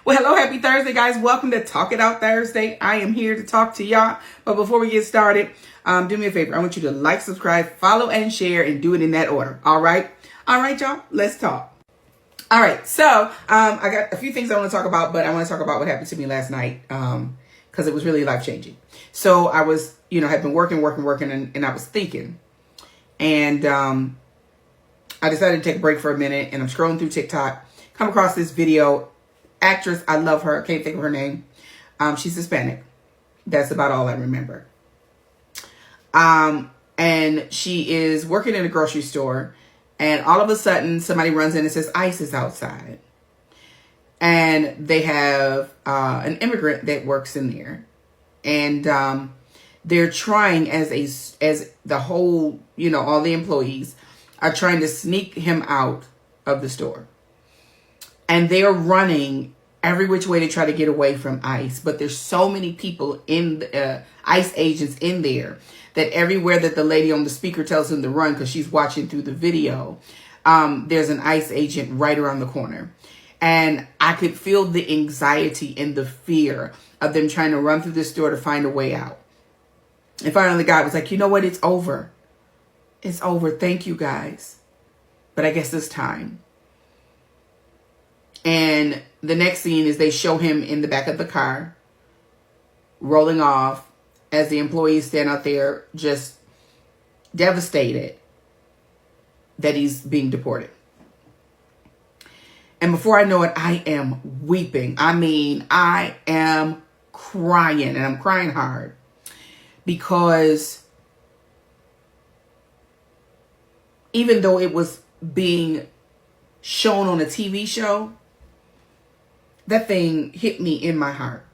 Well, hello, happy Thursday, guys. Welcome to Talk It Out Thursday. I am here to talk to y'all. But before we get started, do me a favor. I want you to like, subscribe, follow, and share, and do it in that order. All right? All right, y'all. Let's talk. All right. So I got a few things I want to talk about, but I want to talk about what happened to me last night because it was really life-changing. So I was, had been working, and I was thinking. And I decided to take a break for a minute, and I'm scrolling through TikTok, come across this video. Actress, I love her. Can't think of her name. She's Hispanic. That's about all I remember. And she is working in a grocery store, and all of a sudden somebody runs in and says ICE is outside. And they have an immigrant that works in there. And they're trying as the whole, all the employees are trying to sneak him out of the store. And they're running every which way to try to get away from ICE. But there's so many people in ICE agents in there that everywhere that the lady on the speaker tells them to run, because she's watching through the video, there's an ICE agent right around the corner. And I could feel the anxiety and the fear of them trying to run through the store to find a way out. And finally the guy was like, you know what? It's over. It's over. Thank you, guys. But I guess it's time. And the next scene is they show him in the back of the car, rolling off as the employees stand out there just devastated that he's being deported. And before I know it, I am weeping. I mean, I am crying, and I'm crying hard because even though it was being shown on a TV show, that thing hit me in my heart.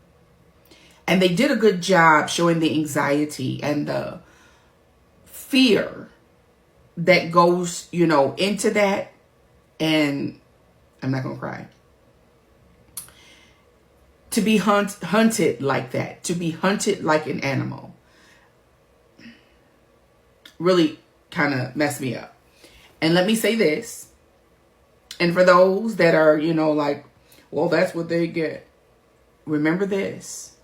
And they did a good job showing the anxiety and the fear that goes, into that. And I'm not going to cry. To be hunted like that, to be hunted like an animal, really kind of messed me up. And let me say this. And for those that are, like, well, that's what they get. Remember this.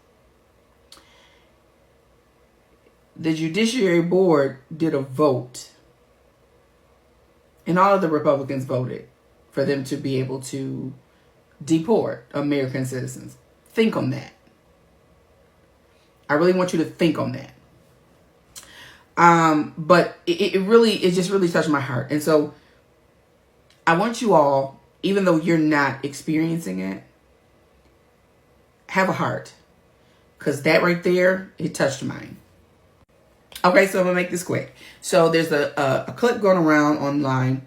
The Judiciary Board did a vote. And all of the Republicans voted for them to be able to deport American citizens. Think on that. I really want you to think on that. But it just really touched my heart. And so I want you all, even though you're not experiencing it, have a heart. Because that right there, it touched mine. Okay, so I'm going to make this quick. So there's a clip going around online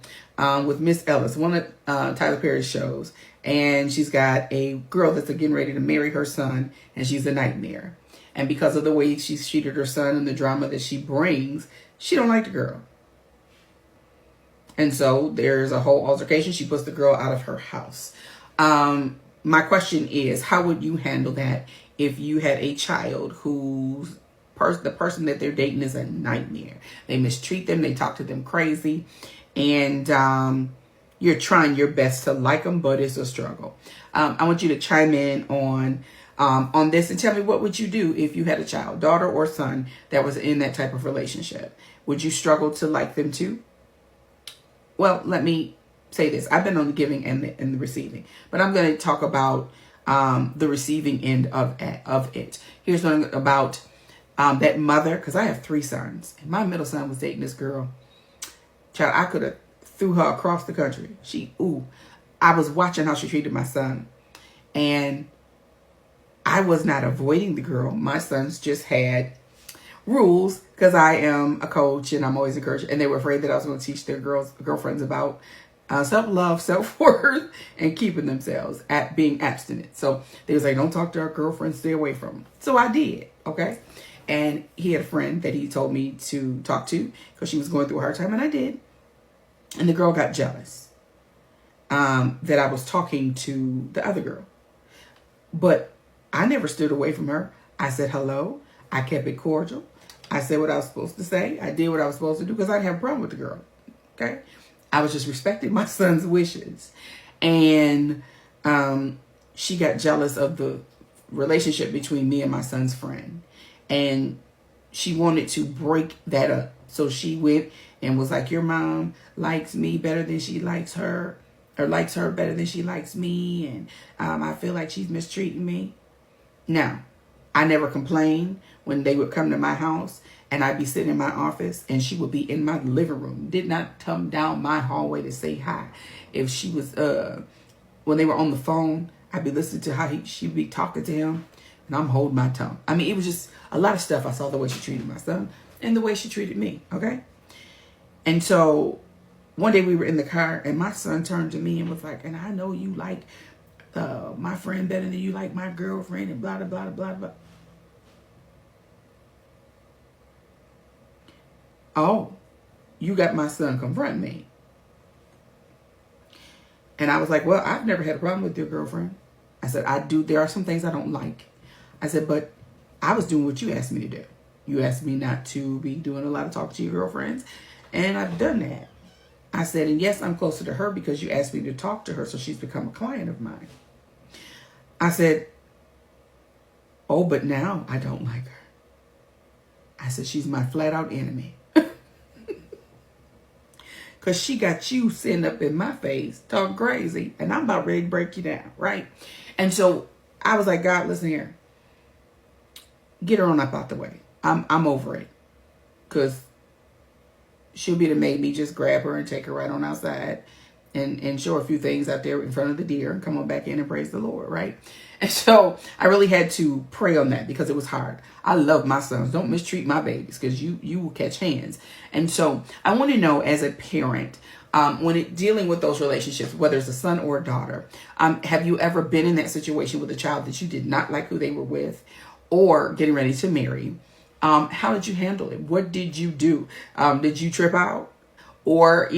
with Miss Ellis, one of Tyler Perry's shows. And she's got a girl that's getting ready to marry her son, and she's a nightmare. And because of the way she's treated her son and the drama that she brings, she don't like the girl. And so there's a whole altercation. She puts the girl out of her house. My question is, how would you handle that if you had a child who's the person that they're dating is a nightmare? They mistreat them. They talk to them crazy. And you're trying your best to like them, but it's a struggle. I want you to chime in on this and tell me, what would you do if you had a child, daughter or son, that was in that type of relationship? Would you struggle to like them too? Well, let me say this. I've been on the giving and the receiving, but I'm going to talk about the receiving end of it. Here's something about that mother, because I have 3 sons, and my middle son was dating this girl. Child, I could have threw her across the country. I was watching how she treated my son, and I was not avoiding the girl. My sons just had rules because I am a coach and I'm always encouraging. And they were afraid that I was going to teach their girlfriends about self-love, self-worth, and keeping themselves at being abstinent. So they was like, don't talk to our girlfriends, stay away from them. So I did, okay? And he had a friend that he told me to talk to because she was going through a hard time, and I did. And the girl got jealous that I was talking to the other girl. But I never stood away from her. I said hello. I kept it cordial. I said what I was supposed to say. I did what I was supposed to do because I didn't have a problem with the girl. Okay? I was just respecting my son's wishes. And she got jealous of the relationship between me and my son's friend. And she wanted to break that up. So she went and was like, your mom likes me better than she likes her, or likes her better than she likes me. And I feel like she's mistreating me. Now, I never complained when they would come to my house and I'd be sitting in my office and she would be in my living room. Did not come down my hallway to say hi. If she was, when they were on the phone, I'd be listening to how she'd be talking to him and I'm holding my tongue. I mean, it was just a lot of stuff. I saw the way she treated my son and the way she treated me, okay? And so one day we were in the car and my son turned to me and was like, and I know you like my friend better than you like my girlfriend and blah, blah, blah, blah, blah. Oh, you got my son confront me. And I was like, well, I've never had a problem with your girlfriend. I said, there are some things I don't like. I said, but I was doing what you asked me to do. You asked me not to be doing a lot of talking to your girlfriends. And I've done that. I said, and yes, I'm closer to her because you asked me to talk to her. So she's become a client of mine. I said, oh, but now I don't like her. I said, she's my flat out enemy. Because she got you sitting up in my face, talking crazy. And I'm about ready to break you down, right? And so I was like, God, listen here. Get her on up out the way. I'm over it. Because she'll be the made me just grab her and take her right on outside and show her a few things out there in front of the deer and come on back in and praise the Lord, right? And so I really had to pray on that because it was hard. I love my sons. Don't mistreat my babies because you will catch hands. And so I want to know, as a parent, when dealing with those relationships, whether it's a son or a daughter, have you ever been in that situation with a child that you did not like who they were with or getting ready to marry? How did you handle it? What did you do? Did you trip out? Or,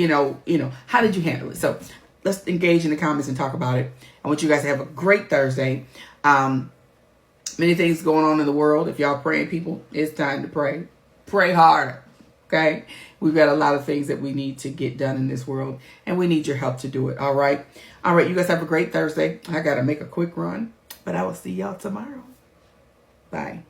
how did you handle it? So let's engage in the comments and talk about it. I want you guys to have a great Thursday. Many things going on in the world. If y'all praying, people, it's time to pray. Pray harder, okay? We've got a lot of things that we need to get done in this world, and we need your help to do it, all right? All right, you guys have a great Thursday. I got to make a quick run, but I will see y'all tomorrow. Bye.